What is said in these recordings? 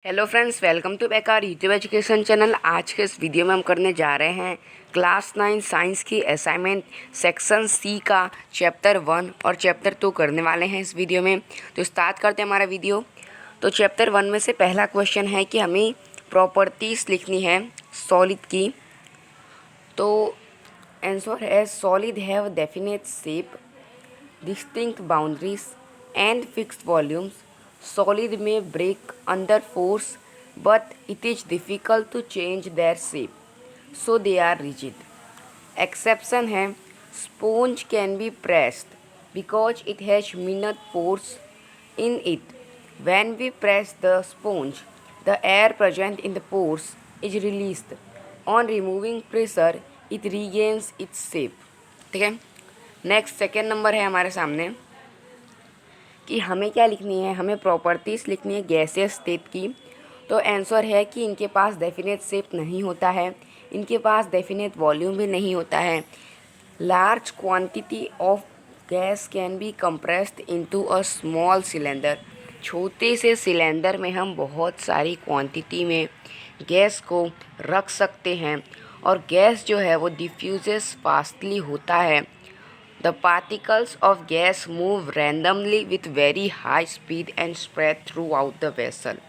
Hello friends, welcome to back our YouTube education channel. आज के इस वीडियो में हम करने जा रहे हैं क्लास 9 साइंस की असाइनमेंट सेक्शन सी का चैप्टर 1 और चैप्टर 2 करने वाले हैं इस वीडियो में। तो स्टार्ट करते हैं हमारा वीडियो। तो चैप्टर 1 में से पहला क्वेश्चन है कि हमें प्रॉपर्टीज़ लिखनी है सॉलिड की। तो आंसर है solid have definite shape, distinct boundaries and fixed volumes. Solid may break under force, but it is difficult to change their shape, so they are rigid. Exception है sponge can be pressed because it has minute pores in it. When we press the sponge, the air present in the pores is released. On removing pressure, it regains its shape. ठीक है। Next second number है हमारे सामने कि हमें क्या लिखनी है, हमें प्रॉपर्टीज़ लिखनी है गैसियस स्टेट की। तो आंसर है कि इनके पास डेफिनेट शेप नहीं होता है, इनके पास डेफिनेट वॉल्यूम भी नहीं होता है। Large quantity of gas can be compressed into a small cylinder. छोटे से सिलेंडर में हम बहुत सारी क्वांटिटी में गैस को रख सकते हैं और गैस जो है वो डिफ्यूजेस फास्टली होता है। The particles of gas move randomly with very high speed and spread throughout the vessel.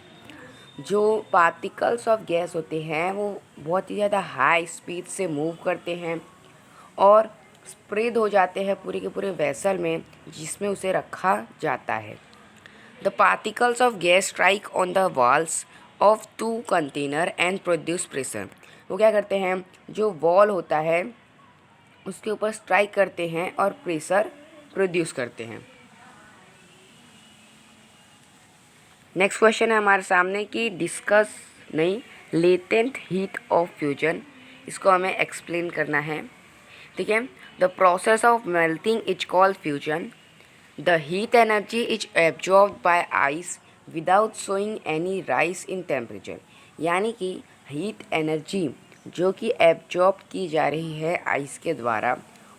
जो पार्टिकल्स ऑफ गैस होते हैं वो बहुत ही ज़्यादा हाई स्पीड से मूव करते हैं और स्प्रेड हो जाते हैं पूरे के पूरे वेसल में जिसमें उसे रखा जाता है। The particles of gas strike on the walls of to container and produce pressure. वो क्या करते हैं, जो वॉल होता है उसके ऊपर स्ट्राइक करते हैं और प्रेशर प्रोड्यूस करते हैं। नेक्स्ट क्वेश्चन है हमारे सामने कि डिस्कस नहीं लेटेंट हीट ऑफ फ्यूजन। इसको हमें एक्सप्लेन करना है। ठीक है। The process of melting is called fusion. The heat energy is absorbed bye ice without showing any rise in temperature. यानी कि हीट एनर्जी जो कि एब्जॉर्ब की जा रही है आइस के द्वारा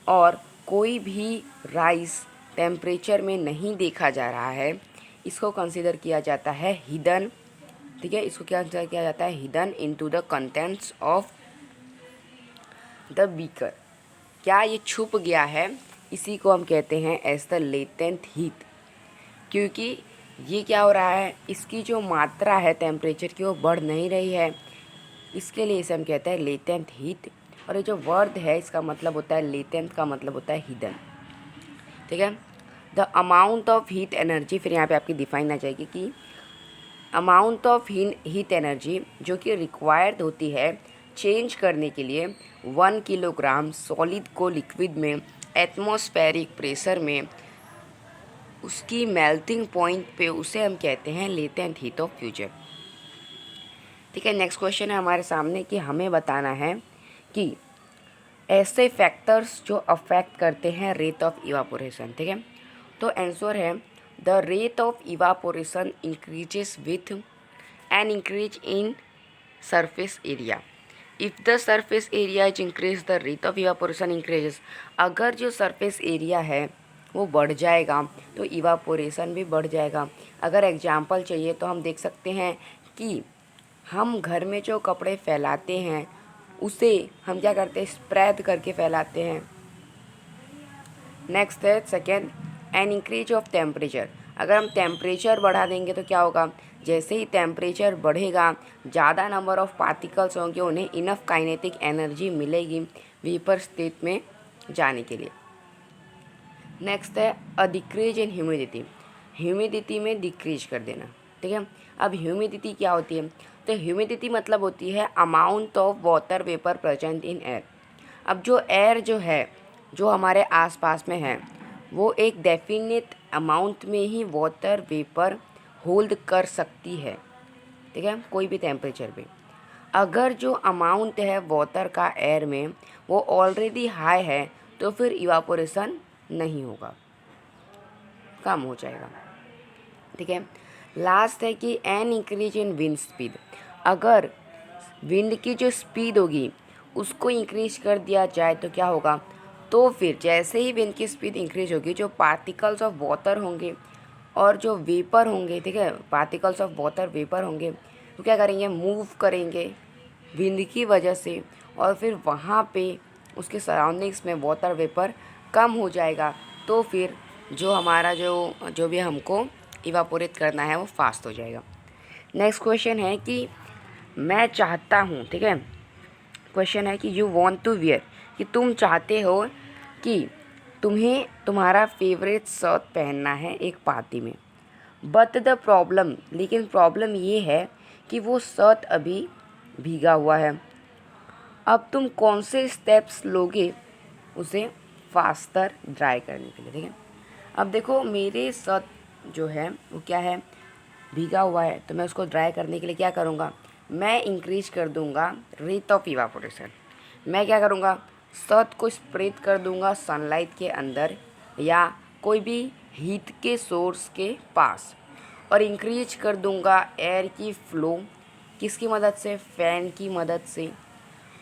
और कोई भी राइज टेम्परेचर में नहीं देखा जा रहा है, इसको कंसीडर किया जाता है हिडन। ठीक है, इसको क्या कंसीडर किया जाता है, hidden into the contents of the beaker. क्या ये छुप गया है, इसी को हम कहते हैं एज द लेटेंट हीट। क्योंकि ये क्या हो रहा है, इसकी जो मात्रा है टेम्परेचर की वो बढ़ नहीं रही है, इसके लिए इसे हम कहते हैं लेटेंट हीट। और ये जो वर्ड है इसका मतलब होता है, लेटेंट का मतलब होता है हिडन। ठीक है। The amount of heat energy, फिर यहाँ पे आपकी डिफाइन आ जाएगी कि अमाउंट ऑफ हीट एनर्जी जो कि रिक्वायर्ड होती है चेंज करने के लिए 1 किलोग्राम सॉलिड को लिक्विड में एटमॉस्फेरिक प्रेशर में उसकी मेल्टिंग पॉइंट पे, उसे हम कहते हैं लेटेंट हीट ऑफ फ्यूजन। ठीक है। नेक्स्ट क्वेश्चन है हमारे सामने कि हमें बताना है कि ऐसे फैक्टर्स जो अफेक्ट करते हैं रेट ऑफ इवापोरेशन। ठीक है। तो आंसर है the rate of evaporation increases with an increase in surface area. If the surface area is increase the rate of evaporation increases. अगर जो सरफेस एरिया है वो बढ़ जाएगा तो इवापोरेशन भी बढ़ जाएगा। अगर एग्जाम्पल चाहिए तो हम देख सकते हैं कि हम घर में जो कपड़े फैलाते हैं उसे हम क्या करते हैं, स्प्रेड करके फैलाते हैं। नेक्स्ट है second, an increase of temperature. अगर हम टेम्परेचर बढ़ा देंगे तो क्या होगा, जैसे ही टेम्परेचर बढ़ेगा ज़्यादा नंबर ऑफ पार्टिकल्स होंगे, उन्हें इनफ काइनेटिक एनर्जी मिलेगी वेपर स्टेट में जाने के लिए। नेक्स्ट है a decrease in humidity. Humidity में डिक्रीज कर देना। ठीक है। अब ह्यूमिडिटी क्या होती है, तो ह्यूमिडिटी मतलब होती है amount of water vapour present in air. अब जो एयर जो है जो हमारे आसपास में है वो एक डेफिनेट अमाउंट में ही वाटर वेपर होल्ड कर सकती है। ठीक है, कोई भी टेम्परेचर पे। अगर जो अमाउंट है वाटर का एयर में वो ऑलरेडी हाई है तो फिर इवापोरेशन नहीं होगा, कम हो जाएगा। ठीक है। लास्ट है कि an increase in wind speed. अगर विंड की जो स्पीड होगी उसको इंक्रीज कर दिया जाए तो क्या होगा, तो फिर जैसे ही विंड की स्पीड इंक्रीज होगी जो पार्टिकल्स ऑफ वाटर होंगे और जो वेपर होंगे, ठीक है, पार्टिकल्स ऑफ वाटर वेपर होंगे, तो क्या करेंगे, मूव करेंगे विंड की वजह से, और फिर वहाँ पे उसके सराउंडिंग्स में वाटर वेपर कम हो जाएगा, तो फिर जो हमारा जो भी हमको इवापोरेट करना है वो फास्ट हो जाएगा। नेक्स्ट क्वेश्चन है कि मैं चाहता हूँ, ठीक है, क्वेश्चन है कि यू वॉन्ट टू वियर, कि तुम चाहते हो कि तुम्हें तुम्हारा फेवरेट शर्ट पहनना है एक पार्टी में, बट द प्रॉब्लम, लेकिन प्रॉब्लम ये है कि वो शर्ट अभी भीगा हुआ है। अब तुम कौन से स्टेप्स लोगे उसे फास्टर ड्राई करने के लिए, ठीक है। अब देखो मेरे शर्ट जो है वो क्या है, भीगा हुआ है, तो मैं उसको ड्राई करने के लिए क्या करूँगा, मैं इंक्रीज कर दूँगा रेट ऑफ इवापोरेशन। मैं क्या करूँगा, शर्ट को स्प्रेड कर दूँगा सनलाइट के अंदर या कोई भी हीट के सोर्स के पास, और इंक्रीज कर दूँगा एयर की फ्लो, किसकी मदद से, फ़ैन की मदद से,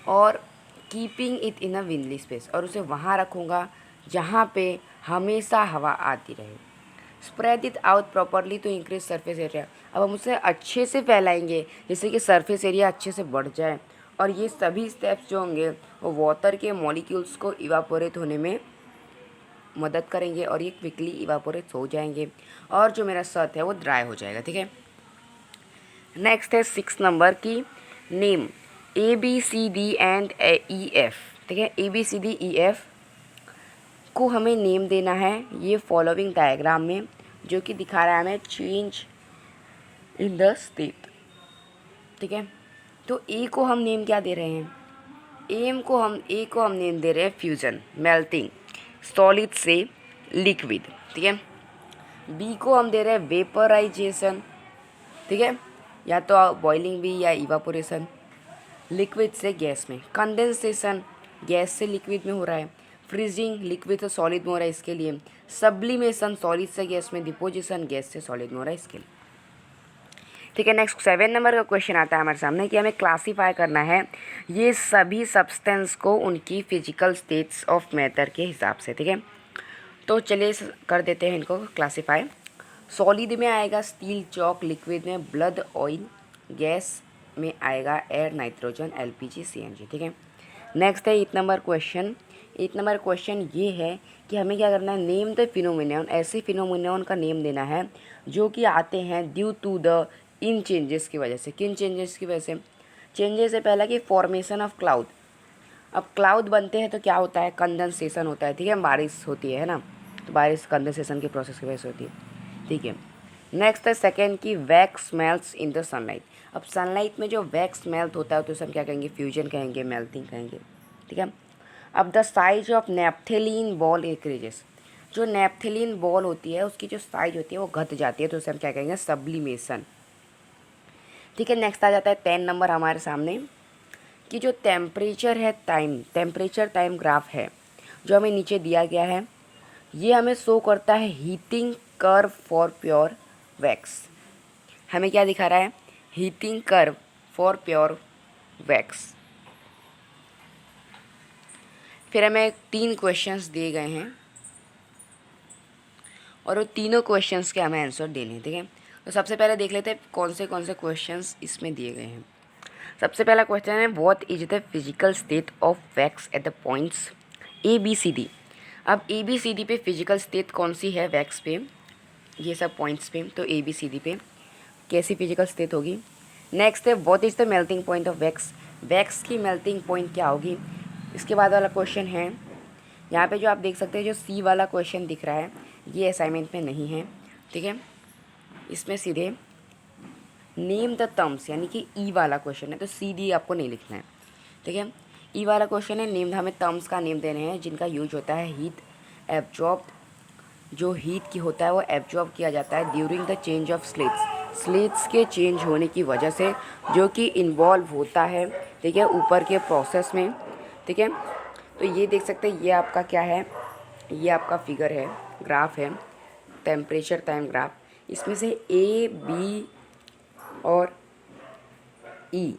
और कीपिंग इट इन अ विंडली स्पेस, और उसे वहाँ रखूँगा जहाँ पे हमेशा हवा आती रहे। Spread it out properly to increase surface area. अब हम उसे अच्छे से फैलाएंगे जिससे कि सरफेस एरिया अच्छे से बढ़ जाए, और ये सभी स्टेप्स जो होंगे वो वाटर के मॉलिक्यूल्स को इवापोरेट होने में मदद करेंगे, और ये क्विकली इवापोरेट हो जाएंगे, और जो मेरा शर्ट है वो ड्राई हो जाएगा, ठीक है। नेक्स्ट है 6 नंबर की नेम ABCD&EF, ठीक है। ABCDEF को हमें नेम देना है ये फॉलोइंग डायग्राम में, जो कि दिखा रहा है हमें चेंज इन द स्टेट, ठीक है। तो ए को हम नेम क्या दे रहे हैं, ए को हम नेम दे रहे हैं फ्यूजन, मेल्टिंग सॉलिड से लिक्विड, ठीक है। बी को हम दे रहे हैं वेपराइजेशन, ठीक है, या तो बॉइलिंग भी या इवापोरेशन, लिक्विड से गैस में, कंडेंसेशन गैस से लिक्विड में हो रहा है, फ्रीजिंग लिक्विड से सॉलिड में हो रहा है इसके लिए, सब्लिमेशन सॉलिड से गैस में, डिपोजिशन गैस से सॉलिड में हो रहा है इसके लिए, ठीक है। नेक्स्ट 7 नंबर का क्वेश्चन आता है हमारे सामने कि हमें क्लासीफाई करना है ये सभी सब्सटेंस को उनकी फिजिकल स्टेट्स ऑफ मैटर के हिसाब से, ठीक है। तो चलिए कर देते हैं इनको क्लासीफाई। सॉलिड में आएगा स्टील चॉक, लिक्विड में ब्लड ऑयल, गैस में आएगा एयर, नाइट्रोजन, LPG, CNG, ठीक है। नेक्स्ट है 8 नंबर क्वेश्चन। 8 नंबर क्वेश्चन ये है कि हमें क्या करना है, नेम द फिनोमिनन, ऐसे फिनोमिनन का नेम देना है जो कि आते हैं due to the in changes की वजह से। किन चेंजेस की वजह से, चेंजेस है पहला कि फॉर्मेशन ऑफ क्लाउड। अब क्लाउड बनते हैं तो क्या होता है, कंडेंसेशन होता है, ठीक है, बारिश होती है ना, तो बारिश कंडेंसेशन के प्रोसेस की वजह से होती है, ठीक है। नेक्स्ट है सेकेंड की wax melts in the sunlight. अब सनलाइट में जो वैक्स मेल्ट होता है तो उसे हम क्या कहेंगे, फ्यूजन कहेंगे, मेल्टिंग कहेंगे, ठीक है। अब the size of naphthalene ball increases, जो नेप्थेलिन बॉल होती है उसकी जो साइज होती है वो घट जाती है, तो उसे हम क्या कहेंगे, सब्लिमेशन, ठीक है। नेक्स्ट आ जाता है 10 नंबर हमारे सामने कि जो टेम्परेचर है टेम्परेचर टाइम ग्राफ है जो हमें नीचे दिया गया है, ये हमें शो करता है heating curve for pure wax. हमें क्या दिखा रहा है, heating curve for pure wax. फिर हमें 3 क्वेश्चंस दिए गए हैं और वो तीनों क्वेश्चंस के हमें आंसर देने हैं, ठीक है। तो सबसे पहले देख लेते हैं कौन से क्वेश्चंस इसमें दिए गए हैं। सबसे पहला क्वेश्चन है what is the physical state of wax at the points ABCD। अब ABCD पे फिजिकल स्टेट कौन सी है वैक्स पे, ये सब पॉइंट्स पे, तो ABCD पे कैसी फिजिकल स्टेट होगी। नेक्स्ट है what is the melting point of wax, wax की मेल्टिंग पॉइंट क्या होगी। इसके बाद वाला क्वेश्चन है यहाँ पे जो आप देख सकते हैं जो C वाला क्वेश्चन दिख रहा है ये असाइनमेंट में नहीं है, ठीक है। इसमें सीधे नेम द टर्म्स यानी कि E वाला क्वेश्चन है, तो CD आपको नहीं लिखना है, ठीक है। E वाला क्वेश्चन है नेम, हमें टर्म्स का नेम देने हैं जिनका यूज होता है हीट एब्जॉर्ब, जो हीट की होता है वो एब्जॉर्ब किया जाता है during the change of slates के चेंज होने की वजह से, जो कि इन्वॉल्व होता है, ठीक है, ऊपर के प्रोसेस में, ठीक है। तो ये देख सकते हैं ये आपका क्या है, ये आपका फिगर है, ग्राफ है, टेम्परेचर टाइम ग्राफ। इसमें से A, B और E,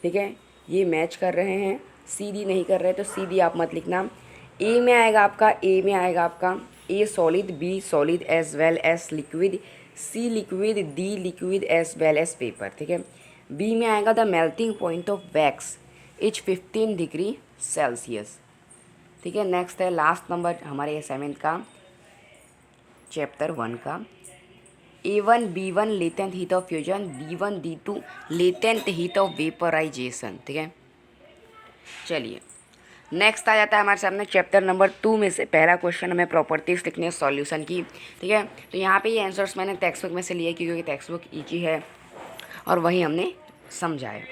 ठीक है, ये मैच कर रहे हैं, CD नहीं कर रहे, तो CD आप मत लिखना। A में आएगा आपका A solid, B solid as well as liquid, C liquid, D liquid as well as paper, ठीक है। बी में आएगा the melting point of wax is 15 degree Celsius. ठीक है, नेक्स्ट है लास्ट नंबर हमारे असाइनमेंट का चैप्टर 1 का A1 B1 latent heat of fusion, B1 D2 latent heat of vaporisation. ठीक है, चलिए नेक्स्ट आ जाता है हमारे सामने चैप्टर नंबर 2 में से पहला क्वेश्चन हमें प्रॉपर्टीज लिखनी है सॉल्यूशन की। ठीक है, तो यहाँ पे ये आंसर्स मैंने टेक्स्ट बुक में से लिए क्योंकि टेक्स्ट बुक ईजी है और वही हमने समझा है।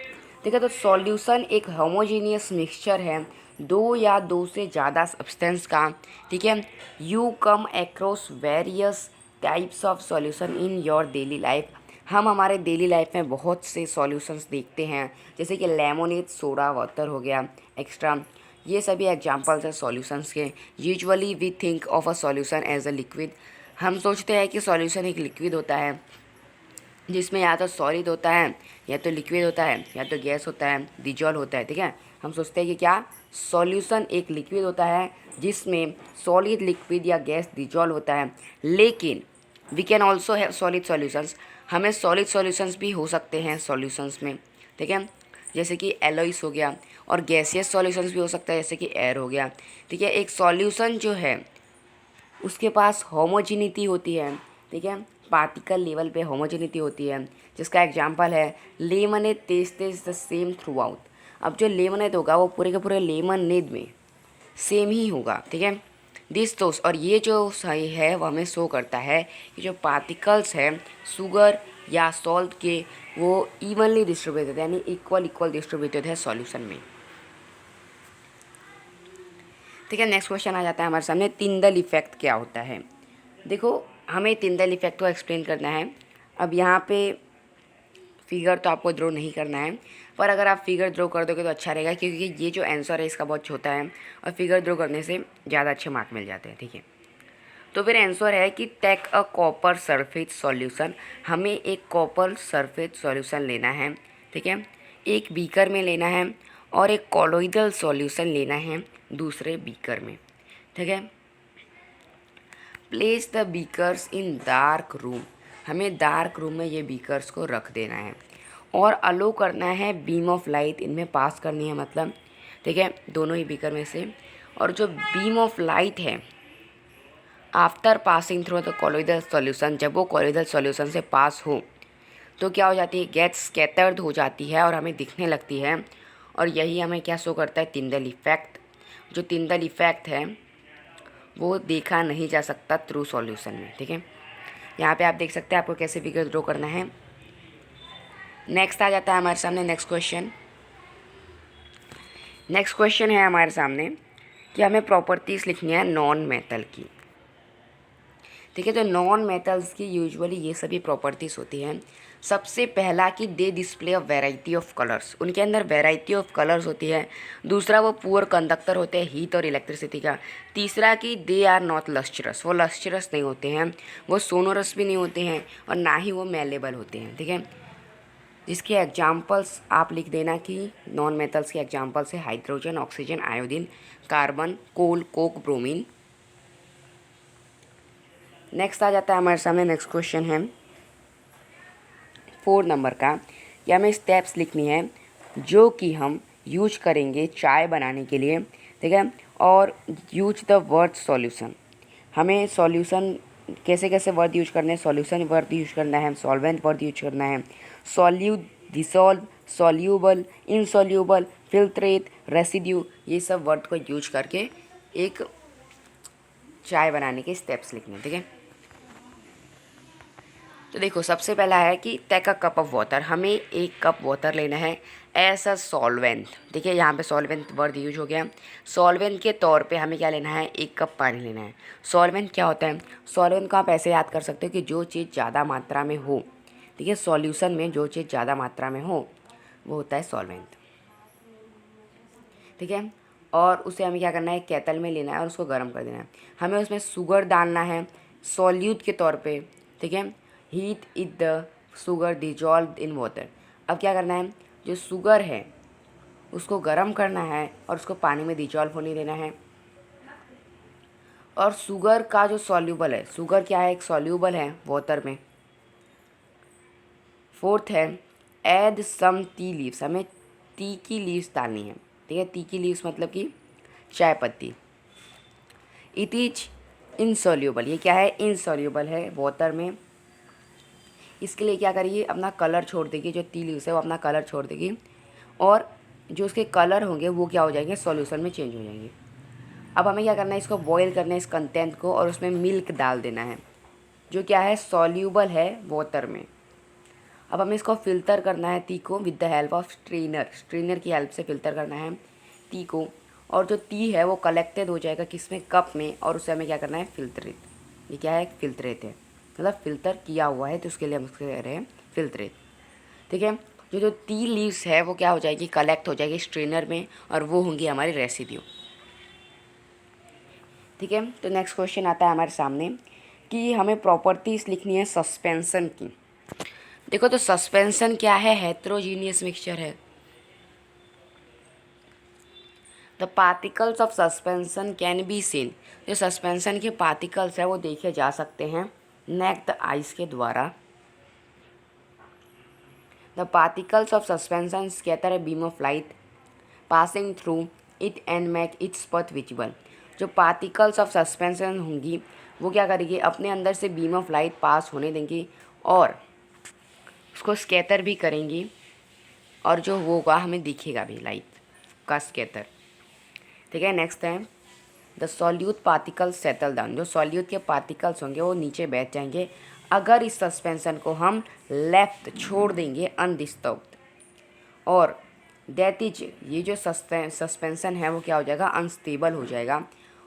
ठीक है, तो सॉल्यूशन एक होमोजीनियस मिक्सचर है दो या दो से ज़्यादा सब्सटेंस का। ठीक है, you come across various types of solution in your daily life. हम हमारे डेली लाइफ में बहुत से सॉल्यूशंस देखते हैं, जैसे कि लेमोनेड, सोडा वाटर हो गया एक्स्ट्रा, ये सभी एग्जांपल्स हैं सॉल्यूशंस के। Usually we think of a solution as a liquid. हम सोचते हैं कि सॉल्यूशन एक लिक्विड होता है जिसमें या तो सॉलिड होता है, या तो लिक्विड होता है, या तो गैस होता है, डिजॉल्व होता है। ठीक है, हम सोचते हैं कि क्या सॉल्यूशन एक लिक्विड होता है जिसमें सॉलिड, लिक्विड या गैस डिजॉल्व होता है। लेकिन we can also have solid solutions. हमें सॉलिड सॉल्यूशंस भी हो सकते हैं सॉल्यूशंस में। ठीक है, जैसे कि एलॉइस हो गया, और गैसियस सॉल्यूशंस भी हो सकता है जैसे कि एयर हो गया। ठीक है, एक सॉल्यूशन जो है उसके पास होमोजिनिटी होती है। ठीक है, पार्टिकल लेवल पे होमोजिनिटी होती है, जिसका एग्जांपल है lemonade taste is the same throughout. अब जो लेमनेड होगा वो पूरे के पूरे लेमनेड में सेम ही होगा। ठीक है, दिस टोस, और ये जो सही है वो हमें शो करता है कि जो पार्टिकल्स हैं शुगर या सॉल्ट के वो इवनली डिस्ट्रीब्यूटेड यानी इक्वल डिस्ट्रीब्यूटेड है सॉल्यूशन में। ठीक है, नेक्स्ट क्वेश्चन आ जाता है हमारे सामने टिंडल इफेक्ट क्या होता है। देखो हमें टिंडल इफेक्ट को एक्सप्लेन करना है। अब यहाँ पे फिगर तो आपको ड्रॉ नहीं करना है, पर अगर आप फिगर ड्रॉ कर दोगे तो अच्छा रहेगा, क्योंकि ये जो आंसर है इसका बहुत छोटा है और फिगर ड्रॉ करने से ज़्यादा अच्छे मार्क मिल जाते हैं। ठीक है, तो फिर आंसर है कि take a copper sulphate solution. हमें एक कॉपर सल्फेट सॉल्यूशन लेना है। ठीक है, एक बीकर में लेना है और एक कॉलोइडल सॉल्यूशन लेना है दूसरे बीकर में। ठीक है, place the beakers in dark room. हमें डार्क रूम में ये बीकर्स को रख देना है और अलो करना है बीम ऑफ लाइट इनमें पास करनी है, मतलब ठीक है दोनों ही बीकर में से। और जो बीम ऑफ लाइट है after passing through the colloidal solution, जब वो कॉलोइडल सॉल्यूशन से पास हो तो क्या हो जाती है, गेट स्कैटर्ड हो जाती है और हमें दिखने लगती है। और यही हमें क्या शो करता है, टिंडल इफेक्ट। जो टिंडल इफेक्ट है वो देखा नहीं जा सकता थ्रू सॉल्यूशन में। ठीक है, यहाँ पे आप देख सकते हैं आपको कैसे फिगर ड्रॉ करना है। नेक्स्ट आ जाता है हमारे सामने नेक्स्ट क्वेश्चन है हमारे सामने कि हमें प्रॉपर्टीज़ लिखनी है नॉन मेटल की। ठीक है, तो नॉन मेटल्स की यूजुअली ये सभी प्रॉपर्टीज़ होती हैं। सबसे पहला कि they display a variety of colours, उनके अंदर वैरायटी ऑफ कलर्स होती है। दूसरा वो पुअर कंडक्टर होते हैं हीट और इलेक्ट्रिसिटी का। तीसरा कि दे आर नॉट लस्ट्रस, वो लस्ट्रस नहीं होते हैं, वो सोनोरस भी नहीं होते हैं और ना ही वो मेलेबल होते हैं। ठीक है, जिसके एग्जाम्पल्स आप लिख देना कि नॉन मेटल्स के एग्जाम्पल्स है हाइड्रोजन, ऑक्सीजन, आयोडीन, कार्बन, कोल, कोक, ब्रोमीन। नेक्स्ट आ जाता है हमारे सामने नेक्स्ट क्वेश्चन है 4 नंबर का कि हमें स्टेप्स लिखनी है जो कि हम यूज करेंगे चाय बनाने के लिए। ठीक है, और यूज द वर्ड सॉल्यूशन। हमें सॉल्यूशन कैसे कैसे वर्ड यूज करने हैं, सॉल्यूशन वर्ड यूज करना है, सॉल्वेंट वर्ड यूज करना है, solute, dissolve, soluble, insoluble, filtrate, residue, ये सब वर्ड को यूज करके एक चाय बनाने के स्टेप्स लिखने हैं। ठीक है, तो देखो सबसे पहला है कि take a cup of water. हमें एक कप वाटर लेना है एज अ सॉल्वेंट। ठीक है, यहाँ पे सॉल्वेंट वर्ड यूज हो गया। सॉल्वेंट के तौर पे हमें क्या लेना है, एक कप पानी लेना है। सॉल्वेंट क्या होता है, सॉल्वेंट को आप ऐसे याद कर सकते हो कि जो चीज़ ज़्यादा मात्रा में हो। ठीक है, सॉल्यूशन में जो चीज़ ज़्यादा मात्रा में हो वो होता है सॉल्वेंट। ठीक है, और उसे हमें क्या करना है, केतल में लेना है और उसको गर्म कर देना है। हमें उसमें शुगर डालना है सॉल्यूट के तौर पे। ठीक है, heat it the sugar dissolve in water. अब क्या करना है, जो शुगर है उसको गर्म करना है और उसको पानी में डिजॉल्व होने देना है। और शुगर का जो सॉल्यूबल है, शुगर क्या है, एक सॉल्यूबल है वाटर में। फोर्थ है ऐड सम टी लीव्स, हमें टी की लीव्स डालनी है, ठीक है। टी की लीव्स मतलब कि चाय पत्ती। इट इज इनसॉल्यूबल, ये क्या है, इनसॉल्यूबल है वाटर में। इसके लिए क्या करिए, अपना कलर छोड़ देगी, जो टी लीव्स है वो अपना कलर छोड़ देगी और जो उसके कलर होंगे वो क्या हो जाएंगे, सॉल्यूशन में चेंज हो जाएंगे। अब हमें क्या करना है, इसको बॉईल करना है इस कंटेंट को, और उसमें मिल्क डाल देना है जो क्या है, सॉल्यूबल है वाटर में। अब हमें इसको फ़िल्टर करना है टी को with the help of strainer की हेल्प से फ़िल्टर करना है टी को। और जो टी है वो कलेक्टेड हो जाएगा किसमें, कप में, और उसे हमें क्या करना है, फिल्ट्रेट। ये क्या है, फिल्ट्रेट है, मतलब फ़िल्टर किया हुआ है, तो उसके लिए हम उसको कह रहे हैं फिल्ट्रेट, ठीक है। जो जो टी लीव्स है वो क्या हो जाएगी, कलेक्ट हो जाएगी स्ट्रेनर में, और वो होंगी हमारी रेसिड्यू, ठीक है। तो नेक्स्ट क्वेश्चन आता है हमारे सामने कि हमें प्रॉपर्टीज़ लिखनी है सस्पेंशन की। देखो तो सस्पेंशन क्या है, हेट्रोजीनियस मिक्सचर है। The particles of suspension can be seen, जो सस्पेंशन के पार्टिकल्स है वो देखे जा सकते हैं नेक्ड आइस के द्वारा। The particles of suspension scatter a beam of light passing through it and make it's पथ विजिबल। जो पार्टिकल्स ऑफ सस्पेंशन होंगी वो क्या करेगी, अपने अंदर से बीम ऑफ लाइट पास होने देंगी और उसको स्कैटर भी करेंगी, और जो वो होगा हमें दिखेगा भी लाइट का स्कैटर, ठीक है। नेक्स्ट है the solute particles settle down, जो सॉल्यूट के पार्टिकल्स होंगे वो नीचे बैठ जाएंगे अगर इस सस्पेंशन को हम लेफ्ट छोड़ देंगे अनडिस्टर्ब्ड, और दैट इज, ये जो सस्पेंशन है वो क्या हो जाएगा, अनस्टेबल हो जाएगा,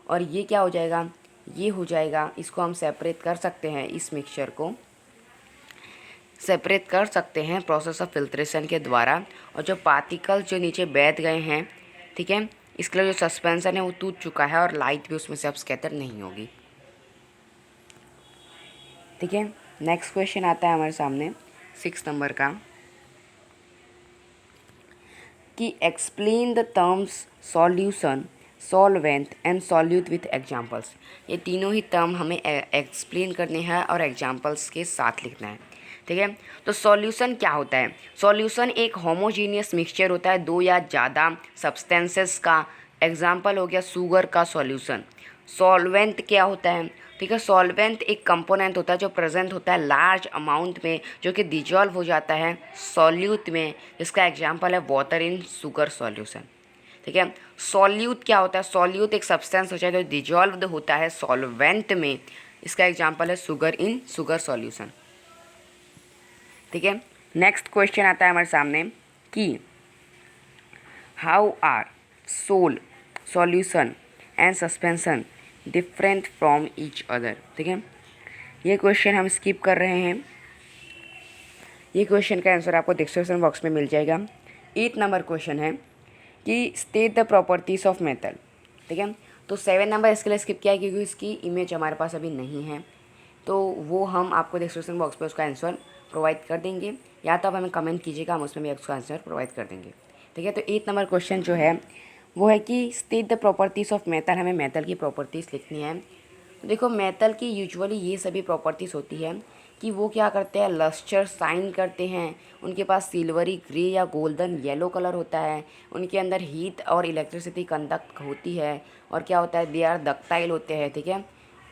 और ये क्या हो जाएगा, ये हो जाएगा, इसको हम सेपरेट कर सकते हैं, इस मिक्सचर को सेपरेट कर सकते हैं प्रोसेस ऑफ फिल्ट्रेशन के द्वारा। और जो पार्टिकल्स जो नीचे बैठ गए हैं, ठीक है, इसके लिए जो सस्पेंशन है वो टूट चुका है और लाइट भी उसमें से अब स्कैटर नहीं होगी, ठीक है। नेक्स्ट क्वेश्चन आता है हमारे सामने 6 नंबर का कि explain the terms solution, solvent and solute with examples. ये तीनों ही टर्म हमें एक्सप्लेन करने हैं और एग्जांपल्स के साथ लिखना है, ठीक है। तो सॉल्यूशन क्या होता है, सॉल्यूशन एक होमोजीनियस मिक्सचर होता है दो या ज़्यादा सब्सटेंसेस का। एग्जाम्पल हो गया शुगर का सॉल्यूशन। सॉल्वेंट क्या होता है, ठीक है, सॉल्वेंट एक कंपोनेंट होता है जो प्रेजेंट होता है लार्ज अमाउंट में, जो कि डिजॉल्व हो जाता है सॉल्यूट में, जिसका एग्जांपल है वाटर इन शुगर सॉल्यूशन, ठीक है। सॉल्यूट क्या होता है, सॉल्यूट एक सब्सटेंस होता है जो डिजॉल्व्ड होता है सॉल्वेंट में, इसका एग्जांपल है शुगर इन शुगर सॉल्यूशन, ठीक है। नेक्स्ट क्वेश्चन आता है हमारे सामने कि how are sol, solution and suspension different from each other, ठीक है। ये क्वेश्चन हम स्किप कर रहे हैं, ये क्वेश्चन का आंसर आपको डिस्क्रिप्शन बॉक्स में मिल जाएगा। 8 नंबर क्वेश्चन है कि state the properties of metal, ठीक है। तो 7 नंबर इसके लिए स्किप किया है क्योंकि इसकी इमेज हमारे पास अभी नहीं है, तो वो हम आपको डिस्क्रिप्शन बॉक्स पे उसका आंसर प्रोवाइड कर देंगे, या तो आप हमें कमेंट कीजिएगा, हम उसमें भी उसका आंसर प्रोवाइड कर देंगे, ठीक है। तो 8 नंबर क्वेश्चन जो है वो है कि state the properties of metal, हमें मेटल की प्रॉपर्टीज़ लिखनी है। तो देखो मेटल की यूजुअली ये सभी प्रॉपर्टीज़ होती है कि वो क्या करते हैं, लस्टर साइन करते हैं, उनके पास सिल्वरी ग्रे या गोल्डन येलो कलर होता है, उनके अंदर हीट और इलेक्ट्रिसिटी कंडक्ट होती है, और क्या होता है, दे आर डक्टाइल होते हैं, ठीक है।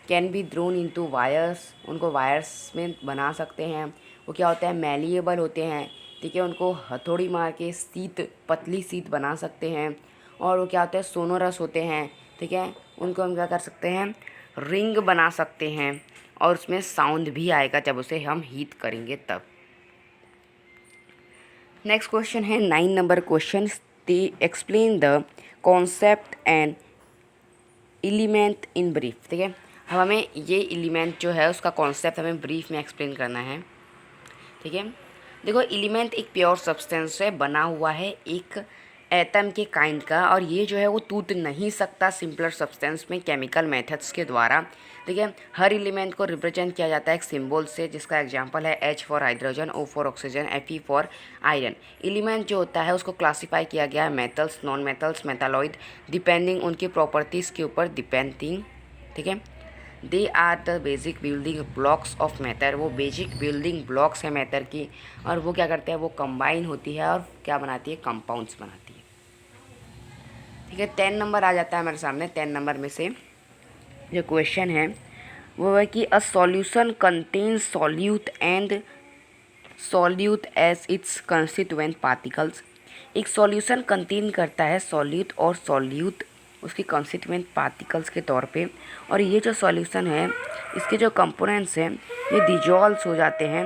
Can be drone into wires, उनको वायर्स में बना सकते हैं। वो क्या होता है, मैलिएबल होते हैं, ठीक है, उनको हथौड़ी मार के सीट, पतली सीट बना सकते हैं। और वो क्या होते हैं, सोनोरस होते हैं, ठीक है, उनको हम क्या कर सकते हैं, रिंग बना सकते हैं, और उसमें साउंड भी आएगा जब उसे हम हीट करेंगे तब। नेक्स्ट क्वेश्चन है 9 number question, explain the concept and element in brief, ठीक है। अब हमें ये एलिमेंट जो है उसका कॉन्सेप्ट हमें ब्रीफ में एक्सप्लेन करना है, ठीक है। देखो एलिमेंट एक प्योर सब्सटेंस से बना हुआ है, एक एटम के काइंड का, और ये जो है वो टूट नहीं सकता सिंपलर सब्सटेंस में केमिकल मेथड्स के द्वारा, ठीक है। हर एलिमेंट को रिप्रेजेंट किया जाता है एक सिंबल से, जिसका एग्जांपल है H for hydrogen, O for oxygen, Fe for iron. Element जो होता है उसको क्लासीफाई किया गया है metals, non metals, metalloid, depending उनकी प्रॉपर्टीज़ के ऊपर डिपेंडिंग, ठीक है। They are the basic building blocks of matter. वो बेसिक बिल्डिंग ब्लॉक्स है मैटर की, और वो क्या करते हैं, वो कंबाइन होती है और क्या बनाती है, कंपाउंड्स बनाती है। ठीक है, 10 नंबर आ जाता है हमारे सामने। 10 नंबर में से जो क्वेश्चन है वो है कि a solution contains solute and solute as its constituent particles. एक सॉल्यूशन कंटेन करता है सॉल्यूट और सॉल्यूट उसके कंस्टिट्यूएंट पार्टिकल्स के तौर पे, और ये जो सॉल्यूशन है इसके जो कंपोनेंट्स हैं ये डिजॉल्व हो जाते हैं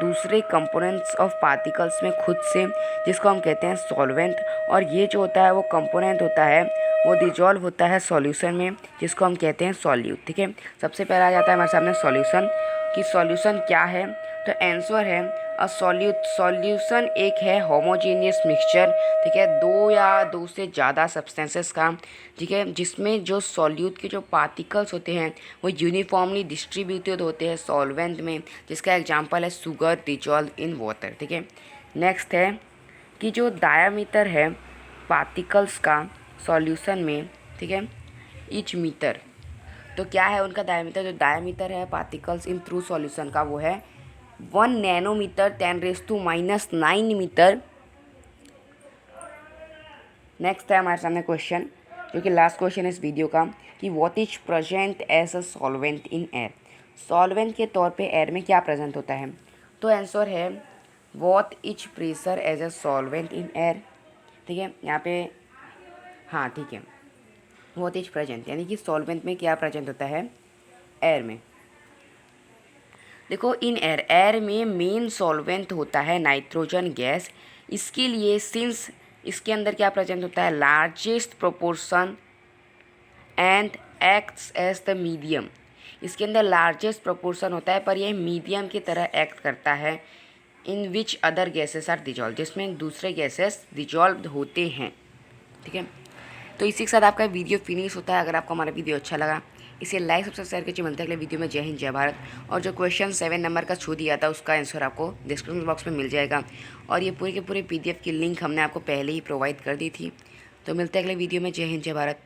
दूसरे कंपोनेंट्स ऑफ पार्टिकल्स में खुद से, जिसको हम कहते हैं सॉल्वेंट। और ये जो होता है वो कंपोनेंट होता है वो डिजॉल्व होता है सॉल्यूशन में, जिसको हम कहते हैं सॉल्यूट। ठीक है, सबसे पहला आ जाता है हमारे सामने सॉल्यूशन, कि सॉल्यूशन क्या है। तो आंसर है अ सॉल्यूशन एक है होमोजेनियस मिक्सचर। ठीक है, दो या दो से ज़्यादा सब्सटेंसेस का, ठीक है, जिसमें जो सॉल्यूट के जो पार्टिकल्स होते हैं वो यूनिफॉर्मली डिस्ट्रीब्यूटेड होते हैं सॉल्वेंट में, जिसका एग्जांपल है शुगर डिजॉल्व इन वाटर। ठीक है, नेक्स्ट है कि जो डायामीटर है पार्टिकल्स का सॉल्यूशन में, ठीक है, ईच मीटर, तो क्या है उनका डायमीटर, जो डायमीटर है पार्टिकल्स इन थ्रू सॉल्यूशन का वो है 1 नैनोमीटर 10⁻⁹ मीटर। नेक्स्ट है हमारे सामने क्वेश्चन, जो कि लास्ट क्वेश्चन है इस वीडियो का, कि what is present as a solvent in air. Solvent के तौर पे एयर में क्या प्रेजेंट होता है। तो आंसर है what is pressure as a solvent in air. ठीक है, यहाँ पे हाँ ठीक है, व्हाट इज प्रेजेंट यानी कि सॉल्वेंट में क्या प्रेजेंट होता है, एयर में। देखो इन एयर में मेन सॉल्वेंट होता है नाइट्रोजन गैस। इसके लिए सिंस इसके अंदर क्या प्रेजेंट होता है, largest proportion and acts as the medium. इसके अंदर लार्जेस्ट प्रोपोर्शन होता है पर यह मीडियम की तरह एक्ट करता है। In which other gases are dissolve, जिसमें दूसरे गैसेस डिजॉल्व होते हैं। ठीक है, तो इसी के साथ आपका वीडियो फिनिश होता है। अगर आपको हमारा वीडियो अच्छा लगा इसे लाइक सब्सक्राइब शेयर कीजिए। मिलते हैं अगले वीडियो में। जय हिंद जय भारत। और जो क्वेश्चन 7 नंबर का छू दिया था उसका आंसर आपको डिस्क्रिप्शन बॉक्स में मिल जाएगा, और ये पूरे के पूरे PDF की लिंक हमने आपको पहले ही प्रोवाइड कर दी थी। तो मिलते हैं अगले वीडियो में। जय हिंद जय भारत।